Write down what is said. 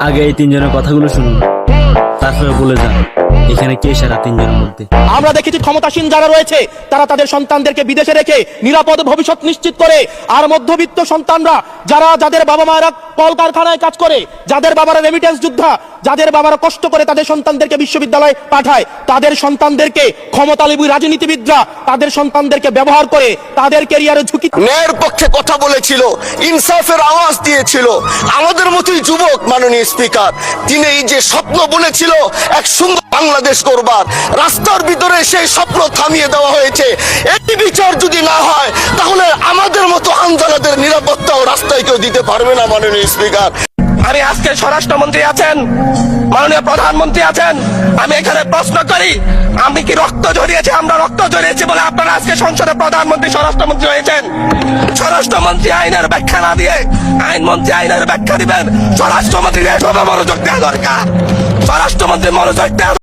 আগে এই তিনজনের কথাগুলো শুনুন, তারপরে বলে যান এখানে কে সেরা তিনজনের মধ্যে। আমরা দেখেছি ক্ষমতাসীন যারা রয়েছে তারা তাদের সন্তানদেরকে বিদেশে রেখে নিরাপদ ভবিষ্যৎ নিশ্চিত করে, আর মধ্যবিত্ত সন্তানরা যাদের বাবা মায়েরা কলকারখানায় কাজ করে, যাদের বাবারা রেমিটেন্স যোদ্ধা, যাদের বাবারা কষ্ট করে তাদের সন্তানদেরকে বিশ্ববিদ্যালয়ে পাঠায়, তাদের সন্তানদেরকে ক্ষমতালোভী রাজনীতিবিদরা তাদের সন্তানদেরকে ব্যবহার করে তাদের ক্যারিয়ারে ঝুঁকি। ন্যায়ের পক্ষে কথা বলেছিল, ইনসাফের আওয়াজ দিয়েছিল। আমাদের মতোই যুবক মাননীয় স্পিকার, তিনি এই যে স্বপ্ন বলেছিল এক সুন্দর বাংলাদেশ করবার, রাস্তার ভিতরে সেই স্বপ্ন থামিয়ে দেওয়া হয়েছে। এই বিচার যদি না হয় তাহলে আমাদের মতো আন্দোলনের নিরাপত্তাও রাস্তায় কেউ দিতে পারবে না মাননীয় স্পিকার। আমি আজকে স্বরাষ্ট্রমন্ত্রী আছেন, মাননীয় প্রধানমন্ত্রী আছেন, আমি এখানে প্রশ্ন করি, আমি কি রক্ত ঝরিয়েছি? আমরা রক্ত ঝরিয়েছি বলে আপনারা আজকে সংসদে প্রধানমন্ত্রী স্বরাষ্ট্রমন্ত্রী হয়েছেন? স্বরাষ্ট্রমন্ত্রী আইনের ব্যাখ্যা না দিয়ে আইনমন্ত্রী আইনের ব্যাখ্যা দিবেন। স্বরাষ্ট্রমন্ত্রীর এসবে মনোযোগ দেওয়া দরকার, স্বরাষ্ট্রমন্ত্রী মনোযোগ দেওয়া